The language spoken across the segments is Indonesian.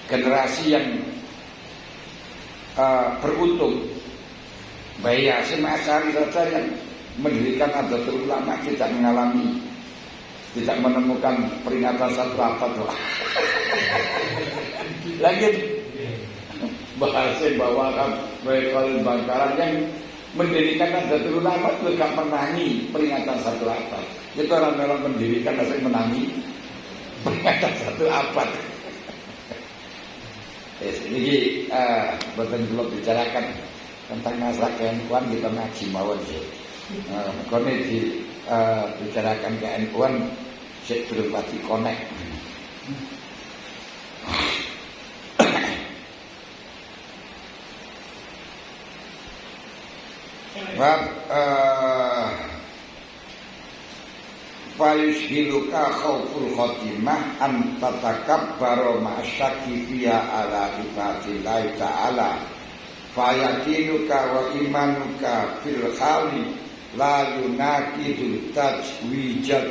generasi yang beruntung. Bayi Hasyim Asy'ari saja yang mendirikan Nahdlatul Ulama tidak menemukan peringatan satu abad. Lagi Hasyim bawakan Baikal Bangkalan yang mendirikan Nahdlatul Ulama juga menangi peringatan satu abad. Itu orang-orang mendirikan asal menangi peringatan satu abad. Ini betul belum bicarakan tentang masalah KNU-an kita ngaji mawon sih. Kalau dibicarakan KNU-an saya belum pasti connect. Fayushhiluka khawful khotimah an tatakabbara ma'asyaki fiya ala ibadillahi ta'ala fayakinuka wa imanuka fil khali la yunakidul tajwijat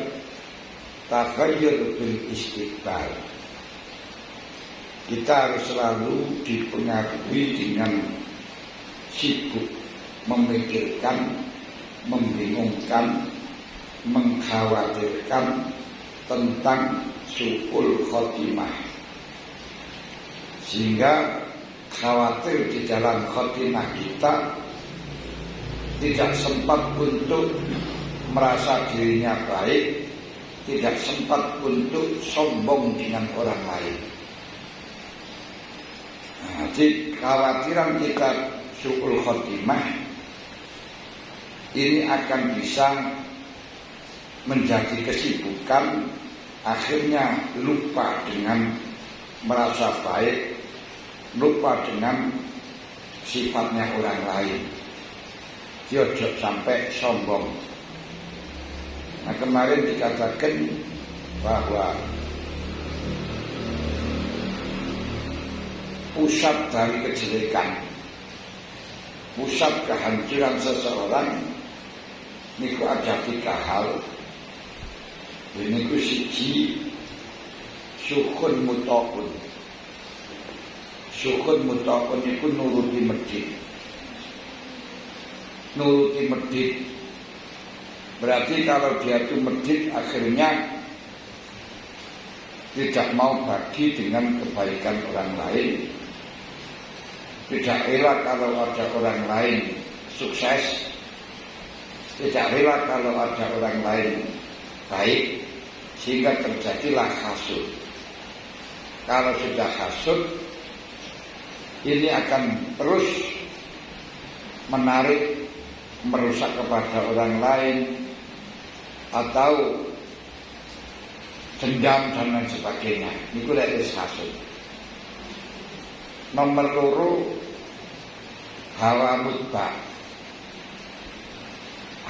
taghayyur bil istiqbal. Kita harus selalu dipengaruhi dengan sibuk memikirkan, membingungkan, mengkhawatirkan tentang su'ul khotimah, sehingga khawatir di dalam khotimah kita tidak sempat untuk merasa dirinya baik, tidak sempat untuk sombong dengan orang lain. Jadi kekhawatiran kita su'ul khotimah ini akan bisa menjadi kesibukan, akhirnya lupa dengan merasa baik, lupa dengan sifatnya orang lain. Jangan sampai sombong. Nah, kemarin dikatakan bahwa pusat dari kejelekan, pusat kehancuran seseorang niku ada 3 hal. Niku siji sukun mutaqun. Sukun mutaqun niku nuruti medhit. Nuruti medhit berarti kalau dia itu medhit akhirnya tidak mau bagi dengan kebaikan orang lain, tidak rela kalau ada orang lain sukses, tidak rela kalau ada orang lain baik, sehingga terjadilah hasud. Kalau sudah hasud, ini akan terus menarik, merusak kepada orang lain, atau dendam dan lain sebagainya. Ini adalah hasud. Nomor 2, hawa mutba.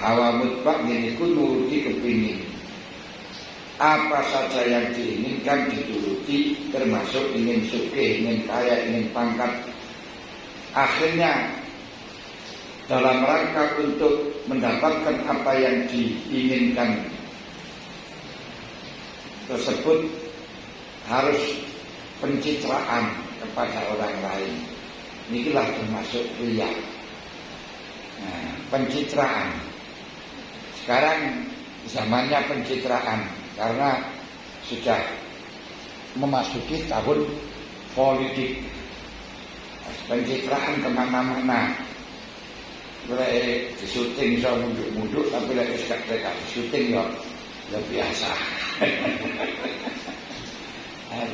Hawa mutba ini nuruti kepingin. Apa saja yang diinginkan dituruti, termasuk ingin sugih, ingin kaya, ingin pangkat. Akhirnya dalam rangka untuk mendapatkan apa yang diinginkan tersebut harus pencitraan kepada orang lain. Inilah termasuk riya. Nah, pencitraan. Sekarang zamannya pencitraan, karena sudah memasuki tahun politik. Pencitraan kemana-mana. Mulai disuting bisa munduk-munduk, tapi lagi sekat-sekat disuting ya biasa.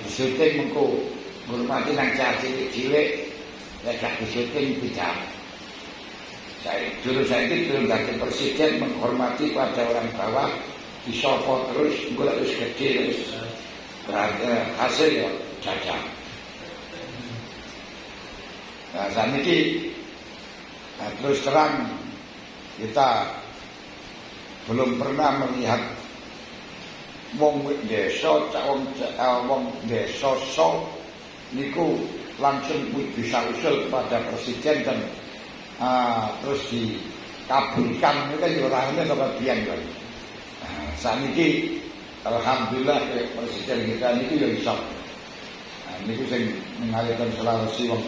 Disuting mengko ngurmati nang cilik-cilik, lagi disuting tidak. Saya itu dari presiden menghormati pada orang bawah, disopot terus, gue harus gede terus, berarti hasil ya cacat. Nah saat ini terus terang kita belum pernah melihat wong desa, wong desa niku langsung bisa usul kepada presiden dan terus dikabulkan. Itu kan orangnya kebagian kan. Nah, saat ini alhamdulillah presiden kita ini yang bisa Niku sing mengalihkan Sulawesi wong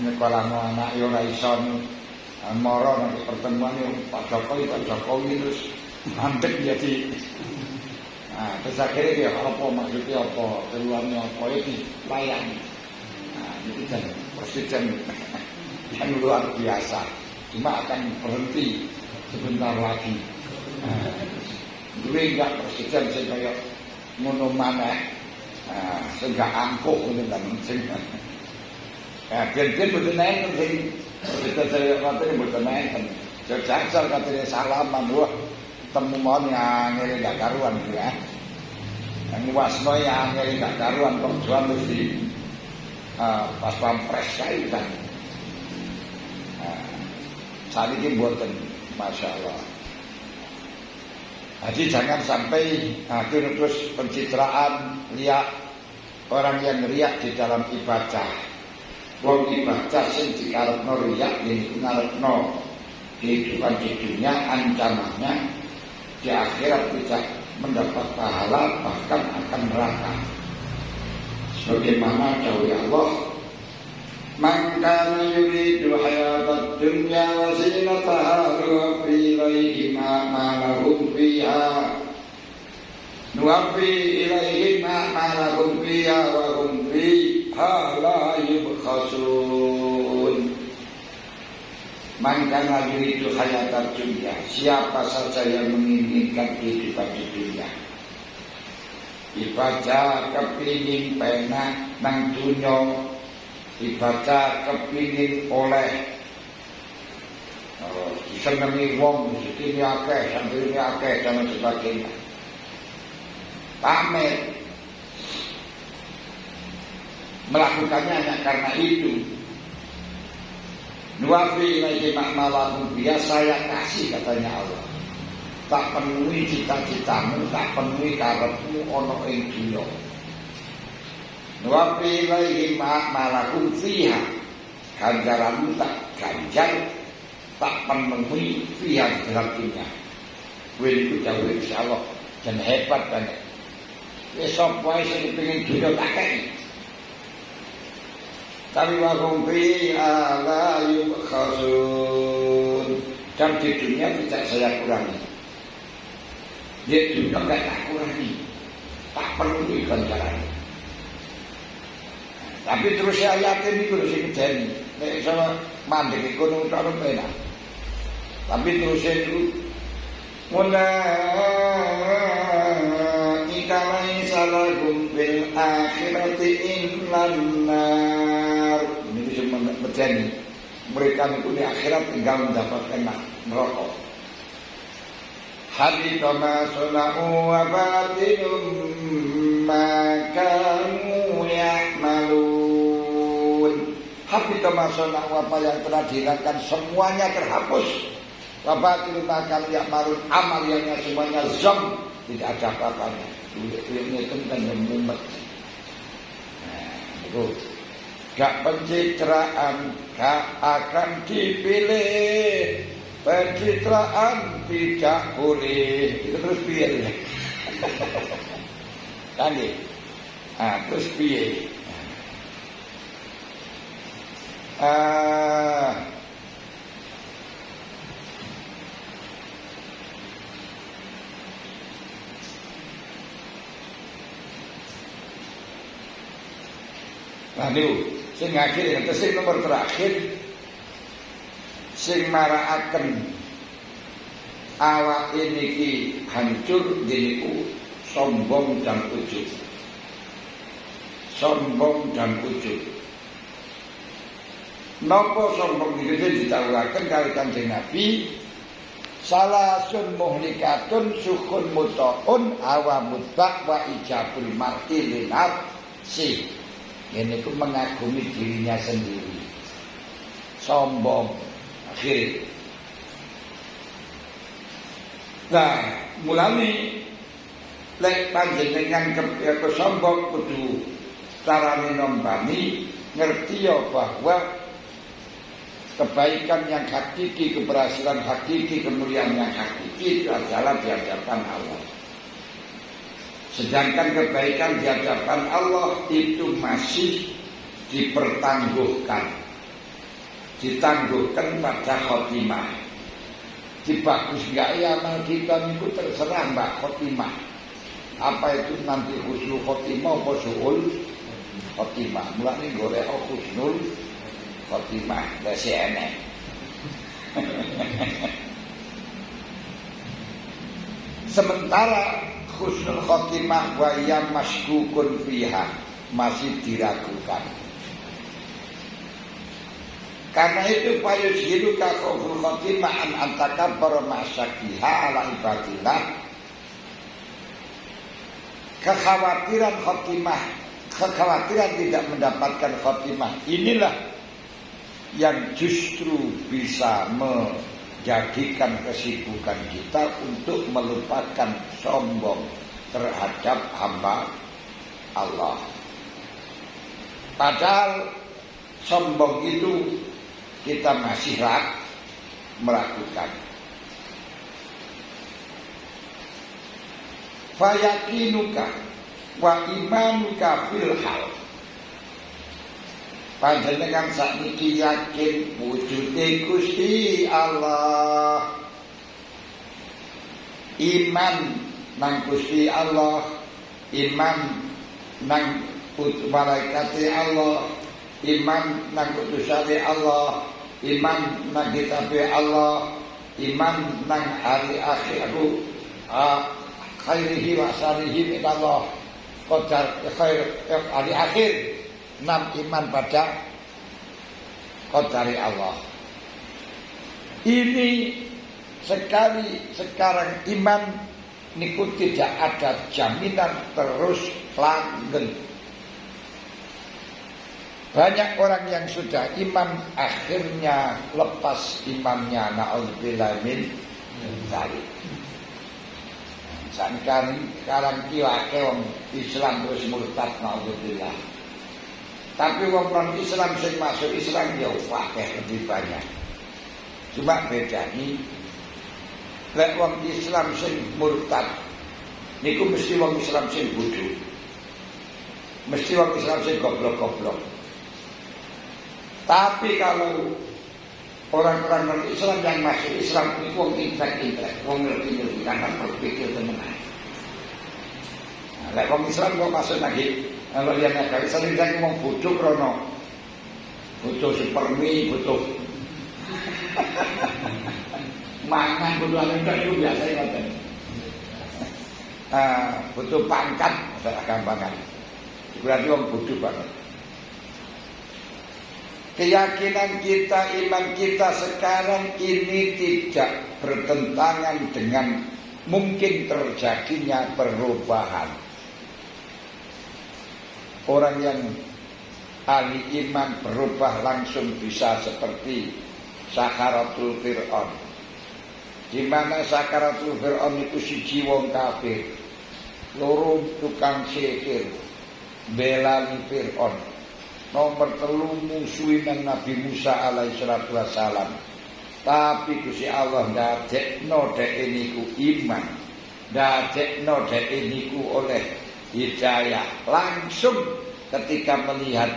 nyekolahno anak yo ora iso mara nang pertemuan yo Pak Jokowi terus mandek jadi terus akhirnya dia apa maksudnya apa keluarnya apa itu layani. Itu kan presiden yang luar biasa, cuma akan berhenti sebentar lagi. Dulu enggak presiden sing kaya ngono maneh, sing gak angkuh ngono kan sing. Ben-ben mboten enten sing saya katanya mboten enten. Jajal katanya salaman wah temu mon ngene gak karuan ya. Yang wasno yang ngene gak karuan perjuangan mesti pas pampres kae kan. Saat ini buatan, Masya Allah. Jadi jangan sampai terus pencitraan riak, orang yang riak di dalam ibadah. Wong ibadah sing dikarepno riak yen ngarepno kehidupan di dunia, ancamannya di akhirat tidak mendapat pahala, bahkan akan neraka. Sebagaimana dawuh Allah, man kana yuridu hayatad dunya wa zinataha nuwaffi ilaihim a'malahum fiha wa hum fiha la yubkhasun. Man kana yuridu hayatad dunya, siapa saja yang menginginkan kehidupan di dunia, ibadah kepingin penak nang dunya, ibadah kepingin oleh disenengi wong, rezekine akeh, santrine akeh dan sebagainya, pamer, melakukannya hanya karena itu. Nuwafi ilaihim a'malahum, biasa saya kasih katanya Allah, tak penuhi cita-citamu, tak penuhi karepmu ana ing dunya. Wa ilaihim a'malahum fiha, ganjaranmu tak ganjar, tak penuhi fiha dalam dunia. Kowe iku jauh insyaallah dan hebat banget. Wis sapa sing pengen dunya tak kei. Tapi wa hum fiha la yubkhasun. Dan di dunia tidak saya kurangi. Di dunia enggak tak kurangi, tak penuhi ganjarannya. Tapi terus ayatin itu harus kejadian. Nek sama mandek ekonomi tak penak. Tapi terus itu mula ikalai salahum bil akhirati inlan nar. Ini bisa menjadi mereka itu di akhirat tinggal mendapatkan neraka. Habita ma suna'u wa batinum ma kanu ya'malun. Habita ma suna'u, apa yang telah dilakukan semuanya terhapus. Wa batinum ma kanu ya'malun, amalnya semuanya zam, tidak ada apa-apanya. Duit-duitnya itu kan yang mumet. Nah, itu gak pencitraan, gak akan dipilih. Pencitraan tidak boleh. Itu terus piye ya? Kan ya? Terus piye? Nah niku sing akhir sing nomor terakhir sing marakaken awak niki hancur niku sombong dan ujub. Sombong dan ujub. Napa sombong niku ditawuraken kali Kanjeng Nabi, salasun muhlikatun sukhun mutaun awamut wa ijabul mar'i linafsi. Ini ku mengagumi dirinya sendiri, sombong akhir. Nah, mulane lek panjenengan sombong kudu carane nombani ngerti ya bahwa kebaikan yang hakiki, keberhasilan hakiki, kemuliaan yang hakiki itu adalah di hadapan Allah. Sedangkan kebaikan di hadapan Allah itu masih ditangguhkan pada khotimah. Dibagus gak ya amal kita itu terserah mbak khotimah. Apa itu nanti husnul khotimah apa su'ul khotimah. Mulane golek husnul khotimah dasi enek. Sementara husnul khotimah wa ya masykukun fiha masih diragukan. Karena itu fayuzhidu ka khawful khotimah an antakabbara ma'asyakiha ala ibadillah. Kekhawatiran khotimah, kekhawatiran tidak mendapatkan khotimah inilah yang justru bisa menjadikan kesibukan kita untuk melupakan sombong terhadap hamba Allah. Padahal sombong itu kita masih meragukan. Fayakinuka wa imanuka fil hal. Panjenengan sakniki yakin wujude Gusti Allah. Iman nang Gusti Allah, iman nang malaikate Allah, iman nang utusane Allah, iman nang kitabe Allah, iman nang hari akhir khairihi wa syarihi min Allah. Qadar khair hari akhir. 6 iman pada qadari Allah. Ini sekarang iman niku tidak ada jaminan terus langgeng. Banyak orang yang sudah iman akhirnya lepas imannya, na'udzubillah min dzalik. Sekarang kiwake wong Islam terus murtad, na'udzubillah. Tapi wong non Islam sing masuk Islam ya akeh lebih banyak. Cuma bedane lek wong Islam sing murtad niku mesti wong Islam sing bodoh. Mesti wong Islam sing goblok-goblok. Tapi kalau orang-orang non-Islam yang masuk Islam itu wong intelek-intelek, wong ngerti-ngerti karena berpikir temenan. Nah, lek wong Islam kok masuk lagi, kalau yang agak sering-sering ngomong bodoh krono, butuh supermi, butuh mangan, butuh apa itu biasa ya kan. Butuh pangkat, saya gampangan. Berarti wong bodoh banget. Keyakinan kita, iman kita sekarang ini tidak bertentangan dengan mungkin terjadinya perubahan. Orang yang ahli iman berubah langsung bisa seperti Sakaratul Fir'aun. Di mana Sakaratul Fir'aun itu siji wong kafir, loro tukang sihir, belani Fir'aun. Nomor 3 musuhin Nabi Musa alaihi salatu wassalam. Tapi Gusti Allah ndadekno dhek niku iman, ndadekno dhek niku oleh hidayah. Langsung ketika melihat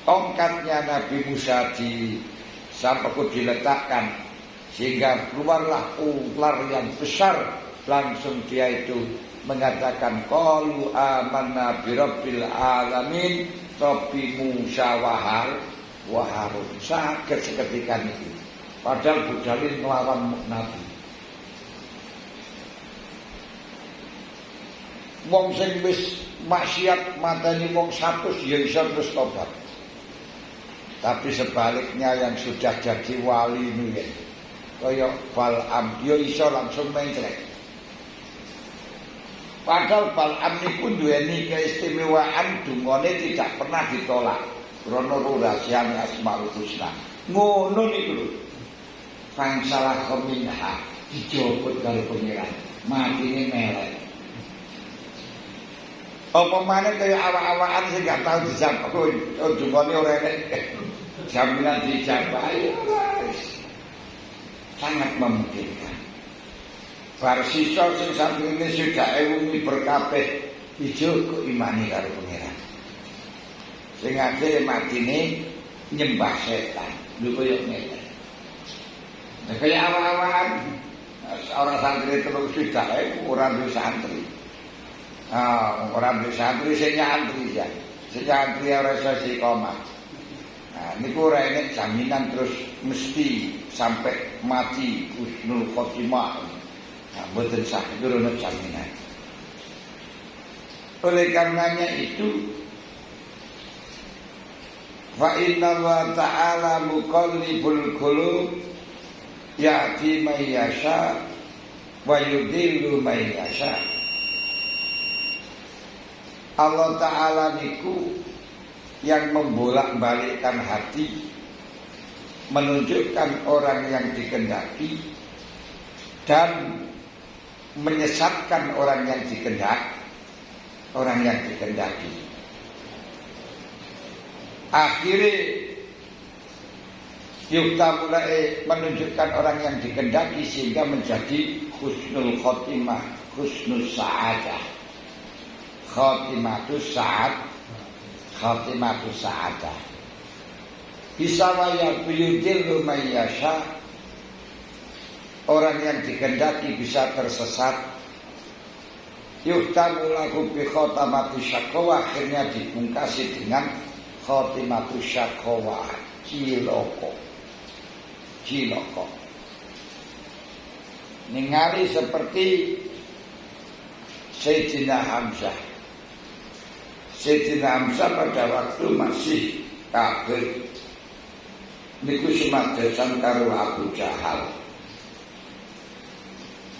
tongkatnya Nabi Musa di sampaiku diletakkan sehingga keluarlah ular yang besar, langsung dia itu mengatakan qalu amanna birabbil alamin Rabbi Musa wa Harun. Sakit seketika itu. Padahal budalin melawan Nabi. Wong sing wis maksiat mateni wong 100 ya iso terus tobat. Tapi sebaliknya yang sudah jadi wali nuyen kaya Bal'am ya iso langsung mencrek. Padahal Bal'am niku duweni keistimewaan dungane tidak pernah ditolak. Krana rahasiane Asmaul Husna. Ngono niku lho. Fangsalah minha dijopot karo pangeran. Matine melek. Apa maneh kaya awak-awakan sing gak tau dijabah, dungane ora enek jaminan dijabah. Sangat memungkinkan. bar sisa sing santrine sudah ewu berkabeh ijo kok imani karo pangeran. Sing akhire matine nyembah setan. Lho koyo ngene. Nek kaya awak-awakan orang santri terus sudah ora duwe santri. Ora duwe santri sing nyantri ya. Sing nyantri ora iso istiqomah. Niku ora enek jaminan terus mesti sampai mati husnul khotimah. Mboten saged ono jaminan. Oleh karenanya itu fa inna wa ta'ala muqallibul qulub ya'ti may yasha wa yudhillu may yasha. Allah Ta'ala niku yang membolak-balikkan hati, menunjukkan orang yang dikehendaki dan menyesatkan orang yang dikehendaki. Akhirnya yukta mulai menunjukkan orang yang dikehendaki sehingga menjadi husnul khotimah, husnul sa'adah. Khotimatus sa'adah. Bisa waya yudhillu may yasha. Orang yang dikehendaki bisa tersesat. Yuhtamu lahu bi khotamati syaqwa, akhirnya dipungkasi dengan khotimatu syaqwa, ciloko. Ningali seperti Sayyidina Hamzah. Sayyidina Hamzah pada waktu masih kafir niku semadesan karo Abu Jahal.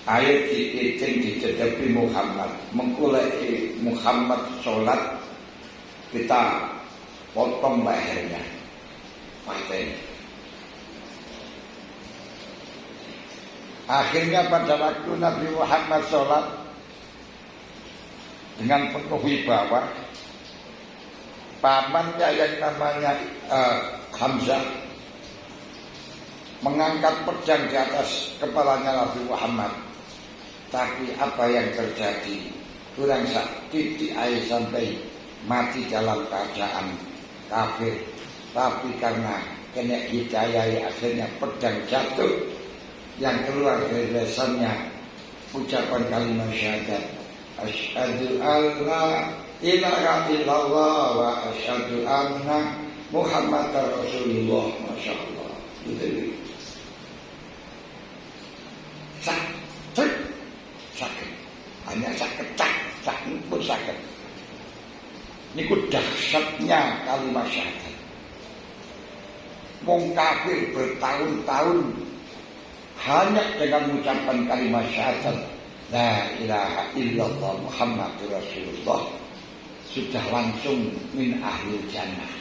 Ayo dikeceng dicedepi Muhammad, mengkulai Muhammad sholat, kita potong lehernya, paten. Akhirnya pada waktu Nabi Muhammad sholat dengan penuh wibawa, pamannya yang namanya Hamzah mengangkat pedang di atas kepalanya Nabi Muhammad. Tapi apa yang terjadi? Kurang titik air sampai mati dalam keadaan kafir. Tapi karena kena hidayah akhirnya pedang jatuh. Yang keluar dari lesannya ucapan kalimat syahadat. Asyhadu alla ilaha illallah wa asyhadu anna Muhammadar Rasulullah. Masya Allah. Itu sakit, hanya sakit pun sakit. Ini dahsyatnya kalimat syahadat. Wong kafir bertahun-tahun hanya dengan mengucapkan kalimat syahadat la ilaha illallah Muhammadur Rasulullah sudah langsung min ahlil jannah.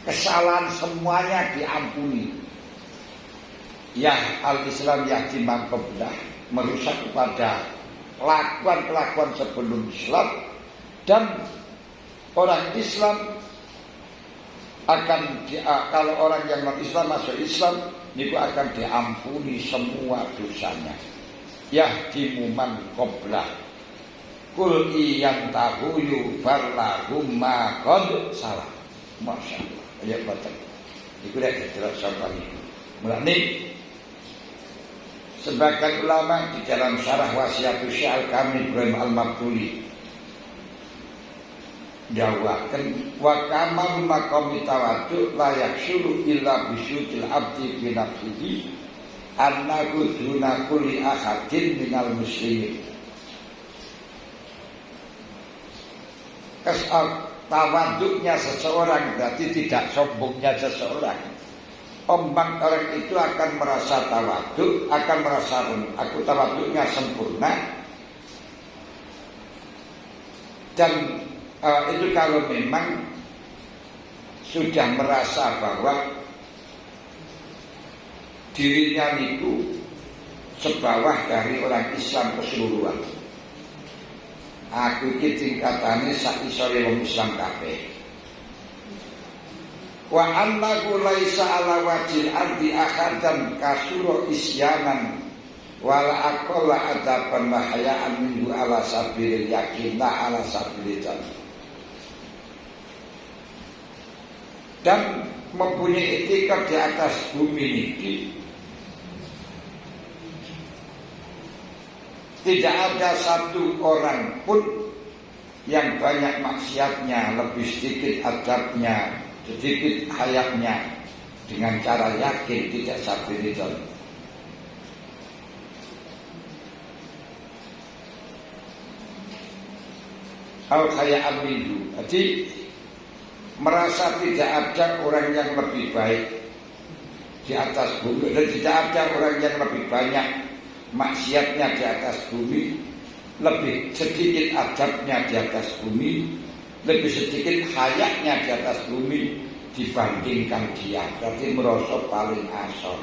Kesalahan semuanya diampuni. Ya al-Islam yahdi man qablah, merusak kepada kelakuan-kelakuan sebelum Islam, dan orang Islam akan kalau orang yang non-Islam masuk Islam niku akan diampuni semua dosanya. Yahdi man qablah kul yang tahuyu farlahum ma qad salah. Masya Allah. Ya betul. Iku lek terus sampai niku. Mulane sebagian ulama di dalam syarah Wasiatus Syekh Al-Kamil Ibrahim Al-Maktuli dawakan wa kamal maqami tawaddu la yaksulu illa bisyutil abdi bi nafsihi annahu duna kulli ahadin minal muslimin. Tawaduknya seseorang berarti tidak sombongnya seseorang. Orang itu akan merasa tawaduk, akan merasa aku tawaduknya sempurna. Dan itu kalau memang sudah merasa bahwa dirinya itu sebawah dari orang Islam keseluruhan. Aku iki tingkatane sak isore wong Islam kabeh. Wa annahu laisa ala wajil ardi akhadan kasura isyanan wala aqalla adaban wa haya'an minhu ala sabilil yakin la ala sabilil jannah. Dan mempunyai etika di atas bumi ini tidak ada satu orang pun yang banyak maksiatnya, lebih sedikit adabnya, sedikit hayatnya, dengan cara yakin tidak sabilillah. Al-khaya'an minhu. Jadi merasa tidak ada orang yang lebih baik di atas bumi, dan tidak ada orang yang lebih banyak maksiatnya di atas bumi, lebih sedikit adabnya di atas bumi, lebih sedikit hayatnya di atas bumi dibandingkan dia. Berarti merasa paling asor.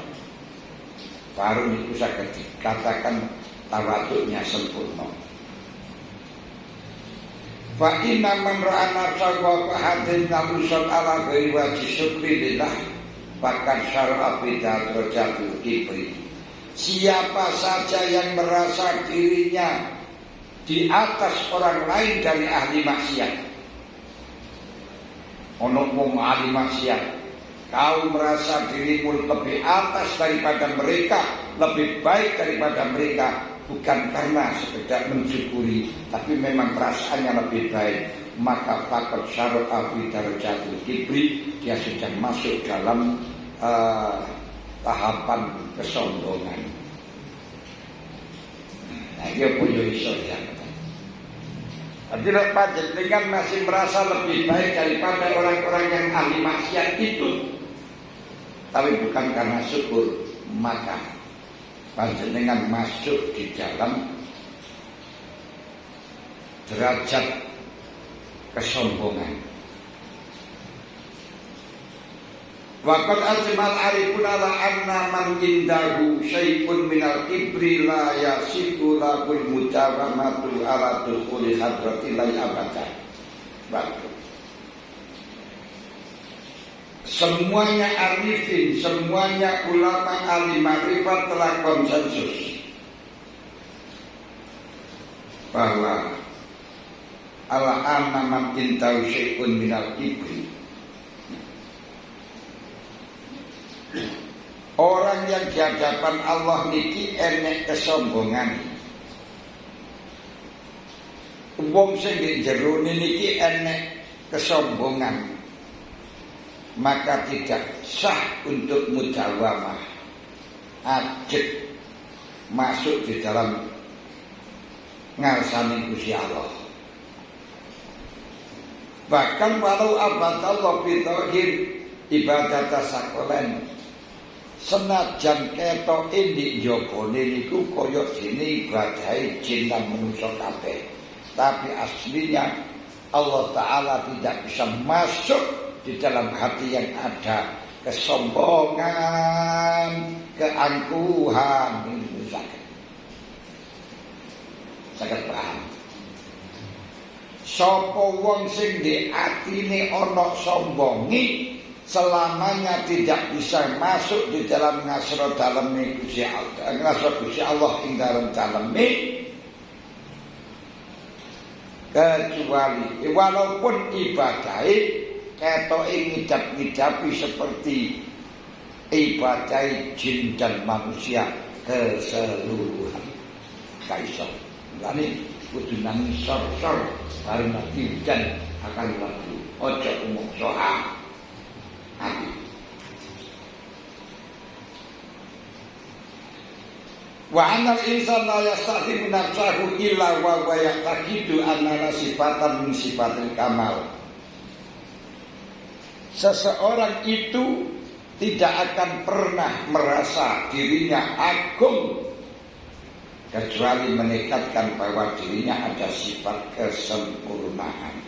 Baru itu saya katakan tawaduknya sempurna. Fa inna man ra'a nafsahu wa hadin nalusan ala ghairi wajhi syukrillah bahkan syar'a bidatrajatul kibri. Siapa saja yang merasa dirinya di atas orang lain dari ahli maksiat, ono wong ahli maksiat, kau merasa dirimu lebih atas daripada mereka, lebih baik daripada mereka, bukan karena sekedar mensyukuri, tapi memang perasaannya lebih baik, maka faqad syara'a fi darajatil kibri, dia sedang masuk dalam tahapan kesombongan. Nah, dia punya iso ya. Jadi panjenengan masih merasa lebih baik daripada orang-orang yang ahli maksiat itu, tapi bukan karena syukur, maka panjenengan masuk di dalam derajat kesombongan. Waqad ajmal arifun ala anna man indahu syai'un minal kibri la yasifu lahul mujawamatu ala dukhuli hadratil lahi abada. Semuanya arifin, semuanya ulama ahli makrifat telah konsensus bahwa ala anna man indahu syai'un minal kibri, orang yang di hadapan Allah niki enek kesombongan. Wong sing di jero niki enek kesombongan, maka tidak sah untuk mujawamah, ajek masuk di dalam ngarsane Gusti Allah. Bahkan walau abadallah bitauhid ibadat sakolen, senajan ketok indi jogone niku kaya dene ibadahe jin lan manusa kabeh, tapi aslinya Allah Ta'ala tidak bisa masuk di dalam hati yang ada kesombongan, keangkuhan. Ini sakit paham. Sapa wong sing di atine ana sombongi, selamanya tidak bisa masuk di dalam ngasro daleme Gusti Allah, ngasro Gusti Allah ing dalem daleme, kecuali walaupun ibadahe ketoke ngidap-ngidapi seperti ibadah jin dan manusia keseluruhan. Kaiso lani kudu nang sor-sor bareng mati dan akan laku ojo umum soal hati. Wa anal insan la yastahimu nafsahu illa wa yaqtaqidu anna sifatan min sifatil kamal. Seseorang itu tidak akan pernah merasa dirinya agung kecuali menekadkan bahwa dirinya ada sifat kesempurnaan.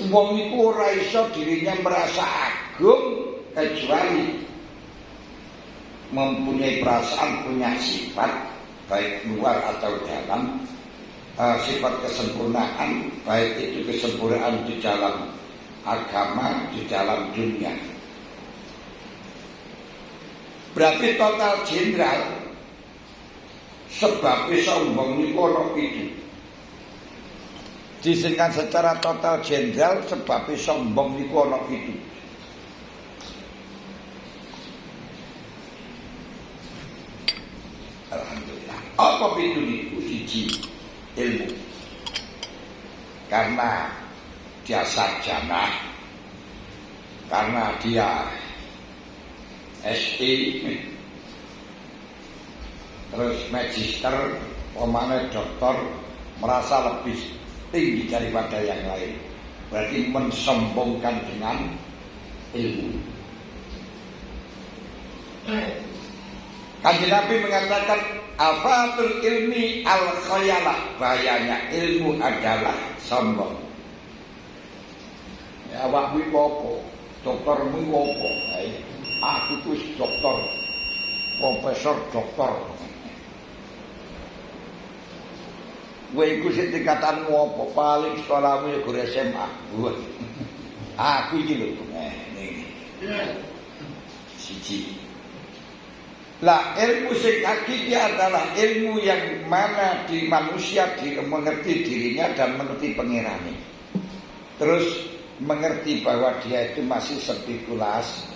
Wong iku ora iso dirinya merasa agung kecuali mempunyai perasaan, punya sifat baik luar atau dalam, sifat kesempurnaan, baik itu kesempurnaan di dalam agama, di dalam dunia. Berarti total jenderal sebabnya sombong niku ana pitu. Disingkat secara total jenderal sebabnya sombong niku ana pitu. Alhamdulillah. Apa pitu niku? Siji, ilmu. Karena dia sarjana, karena dia SI, terus magister, pemane doktor, merasa lebih tinggi daripada yang lain. Berarti mensombongkan dengan ilmu. Kanjeng Nabi mengatakan afatul ilmi al khayala, bahayanya ilmu adalah sombong. Ya awakmu apa? Doktermu apa? Aku tuh dokter, profesor dokter. Kowe iku sing tingkatanmu apa? Paling sekolahmu ya guru SMA. Aku iki lho. Niki. Siji. Lah ilmu sing hakiki adalah ilmu yang mana di manusia mengerti dirinya dan mengerti pengirane. Terus mengerti bahwa dia itu masih spekulasi.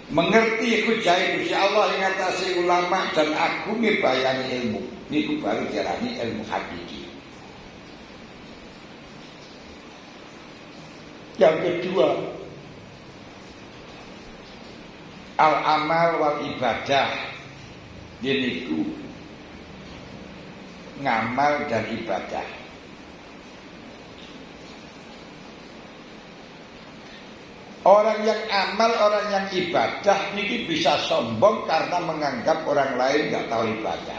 Mengerti hujah Gusti Allah yang ngatasi ulama dan agumi bayani ilmu. Niku baru diarani ilmu hakiki. Yang kedua, al-amal wal ibadah. Yaitu ngamal dan ibadah. Orang yang amal, orang yang ibadah ini bisa sombong karena menganggap orang lain nggak tahu ibadah.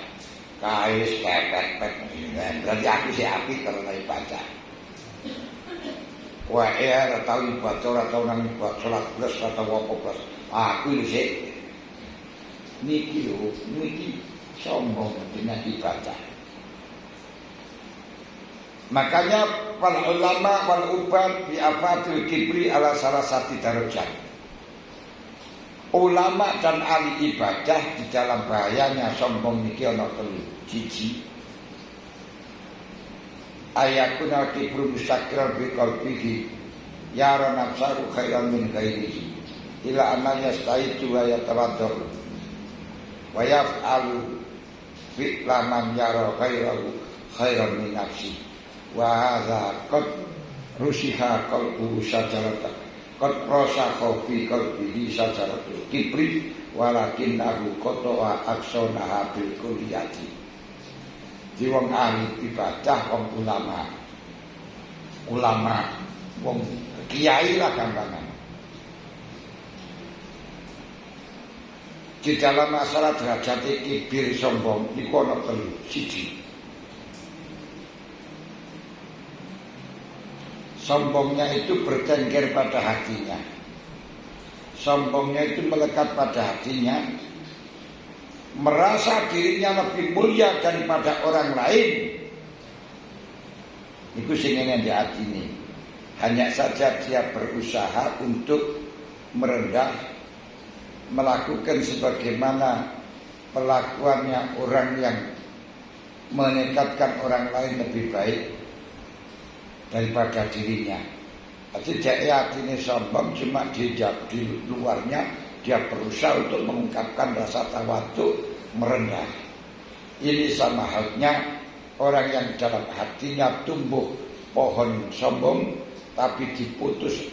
Kais, pepet, berarti aku si api karena ibadah. Wah, tahu ibadah, atau nang sholat plus atau apa plus. Aku ini sih, niki sombong dengan ibadah. Makanya para ulama wal ubad bi afatil kibri ala salah satu darajat. Ulama dan ahli ibadah di dalam bahayanya sombong niki ana telu. Siji, ayakuna kibru mustakir bi qalbihi yara nafsahu khairan min ghairihi ila anna yastaitu wa yatawaddur wa yaf'alu fi'la man yara khairan min nafsihi. Wa hadza qad rusiha qalbu sajarata qad rasakha fi qalbihi sajaratu kibri walakinahu qata'a aksana bil kulliyati. Di wong ahli ibadah, wong ulama wong kiai lah gampangan. Di dalam masalah derajat kibir sombong niku ana telu. Siji, sombongnya itu bertengger pada hatinya. Sombongnya itu melekat pada hatinya, merasa dirinya lebih mulia daripada orang lain. Itu sing di hati ini. Hanya saja dia berusaha untuk merendah, melakukan sebagaimana perlakuannya orang yang meningkatkan orang lain lebih baik daripada dirinya. Jadi dia hatinya sombong, cuma di luarnya dia berusaha untuk mengungkapkan rasa tawadhu, merendah. Ini sama halnya orang yang dalam hatinya tumbuh pohon sombong, tapi diputus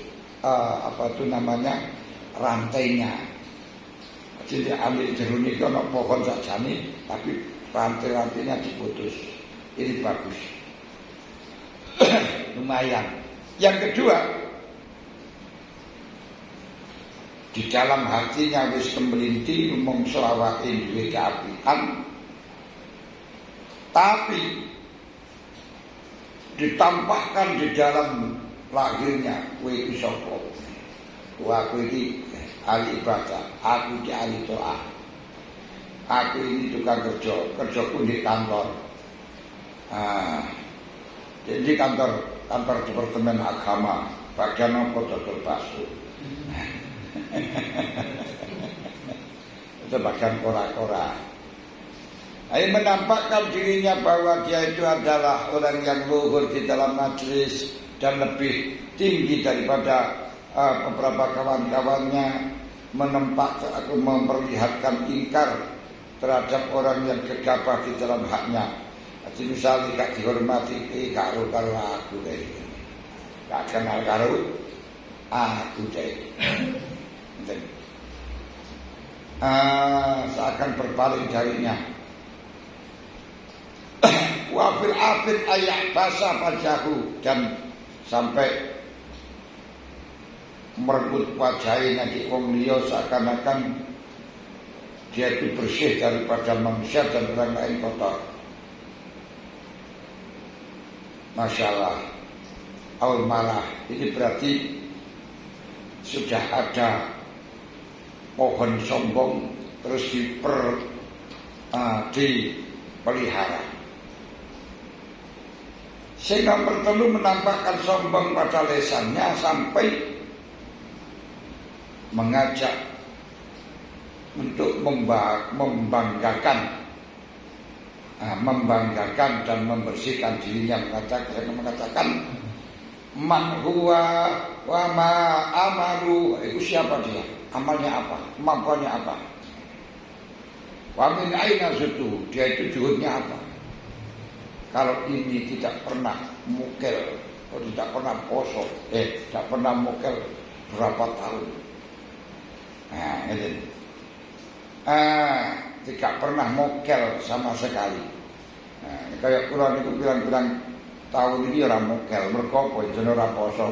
rantainya. Jadi ambil jeruk ini kalau pohon saja nih, tapi rantai-rantainya diputus. Ini bagus. Lumayan. Yang kedua, di dalam hatinya wis kemelinti mongso awake duwe kaapian, tapi ditampakkan di dalam lahirnya kowe iki sapa? Aku iki ahli ibadah, aku iki ahli doa. Aku ini tukang kerjaku di kantor. Jadi kantor departemen agama, bagian apa dodol bakso. Itu bahkan kora-kora. Ayo menampakkan dirinya bahwa dia itu adalah orang yang luhur di dalam majelis dan lebih tinggi daripada beberapa kawan-kawannya, memperlihatkan ingkar terhadap orang yang gegabah di dalam haknya. Jadi misalnya gak dihormati, karo aku deh, gak kenal karo aku deh. Seakan berpaling darinya. Wafil abid ayak basa pajahu, dan sampai merebut wajahnya di wong liya seakan-akan dia itu bersih daripada manusia dan orang lain kotor. Masalah awal malah ini berarti sudah ada pohon sombong terus dipelihara. Sehingga perlu menampakkan sombong pada lesannya sampai mengajak untuk membanggakan dan membersihkan dirinya, mengatakan man huwa wa ma amalu, itu siapa dia, amalnya apa, kemampuannya apa, wa min aina zutu, dia itu juhudnya apa. Kalau ini tidak pernah mukel, tidak pernah poso, tidak pernah mukel berapa tahun, nah itu, tidak pernah mukel sama sekali. Nah, kayak Quran itu bilang-bilang tahun ini orang mukel, merkopo, jadi orang poso.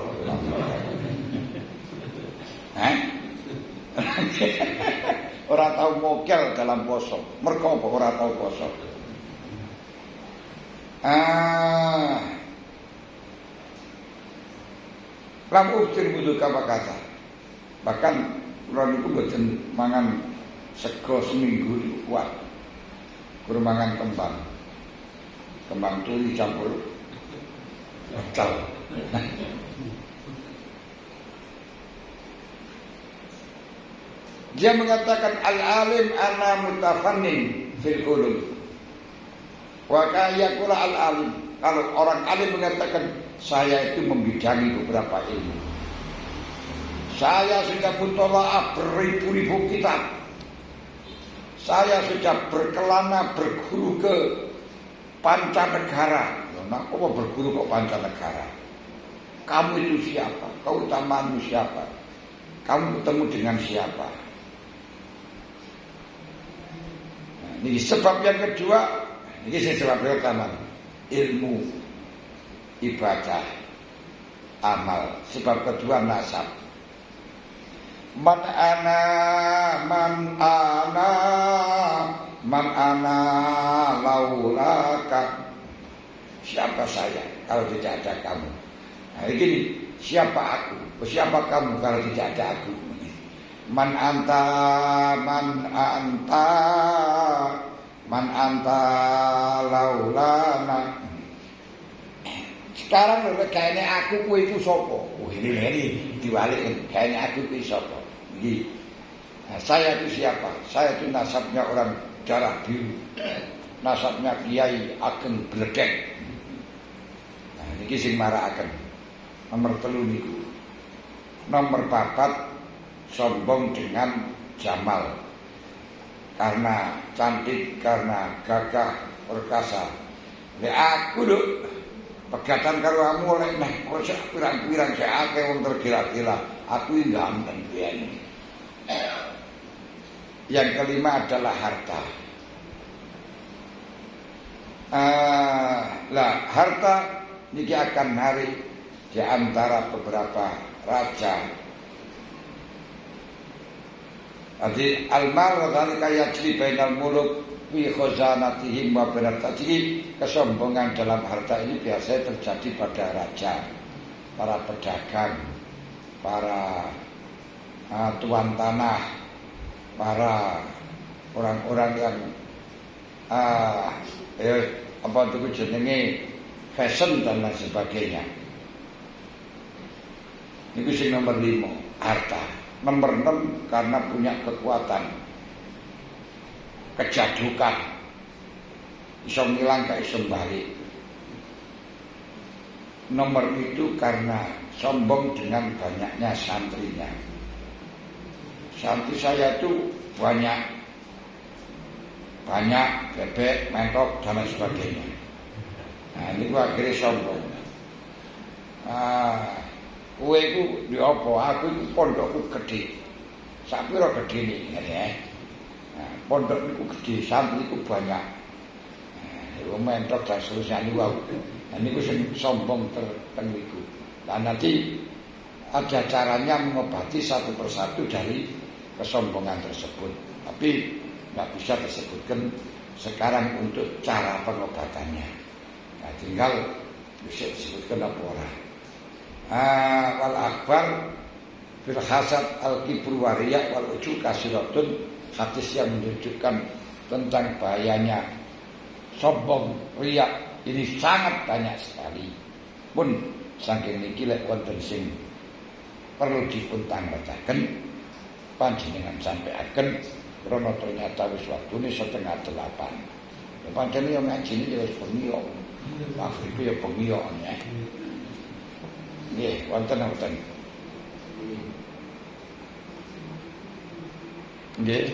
Orang tahu mukel dalam poso, merkopo orang tahu poso. Lam uftir butuh kata. Bahkan Quran itu boten mangan sego seminggu itu kuat. Kurang mangan kembang turi campur wortel. Dia mengatakan al-alim ana mutafannin fil ulum. Wa kayakula al-alim, kalau orang alim mengatakan saya itu membidangi beberapa ilmu, saya sudah mutola'ah beribu-ribu kitab, saya sudah berkelana berguru ke pancanegara. Nah, kok berguru ke pancanegara? Kamu itu siapa? Keutamaanmu siapa? Kamu ketemu dengan siapa? Nah, ini sebab yang kedua. Ini sebab pertama, ilmu, ibadah, amal. Sebab kedua, nasab. Man ana laulaka. Siapa saya kalau tidak ada kamu? Nah, ini siapa aku? Siapa kamu kalau tidak ada aku? Man anta laulana. Sekarang kayaknya aku kuwi iku sapa? Ini diwalik, kayaknya aku kuwi sapa? Nggih. Nah, saya itu siapa? Saya itu nasabnya orang darah biru. Nasabnya Kiai Ageng Bledek. Nah, niki sing marakaken. Nomor 3 niku. Nomor 4, sombong dengan jamal. Karena cantik, karena gagah, perkasa. Aku lho pegatan karo kamu oleh nek kok pirang-pirang saya akeh wong tergila-gila. Aku iki ganteng piye. Yang kelima adalah harta. Harta niki akan narik di antara beberapa raja. Jadi al-mal wa dzalika yajri bainal muluk fi khazanatihim wa bainat-tajri. Kesombongan dalam harta ini biasanya terjadi pada raja, para pedagang, para tuan tanah, para orang-orang yang apa itu jenenge fashion dan lain sebagainya. Ini sing nomor 5, harta. Nomor 6 karena punya kekuatan kejadukan, iso ngilang gak iso balik. Nomor itu karena sombong dengan banyaknya santrinya. Santri saya itu banyak bebek, mentok dan lain sebagainya. Nah ini gua akhirnya sombong. Kowe iku di apa? Aku iku pondokku gede. Sak pira gedene ya. Nah, pondok niku gede, santriku banyak. Nah, mentok dan seterusnya niku. Nah niku sing sombong teng niku. Nah nanti ada caranya mengobati satu persatu dari kesombongan tersebut. Tapi nggak bisa disebutkan sekarang untuk cara pengobatannya. Nah tinggal bisa disebutkan apa orang. Wal akbar fil hasad al kibru wariya wal ujub kasiratun, hadis yang menunjukkan tentang bahayanya sombong, riya ini sangat banyak sekali. Pun saking niki lek wonten sing perlu dipuntang-lantaken panjenengan sampaiaken krana ternyata wis waktune 7:30. Ya pancen yo ngajine yo wis bengi yo. Maghrib yo bengi yo ya. Nggih, wonten nggih.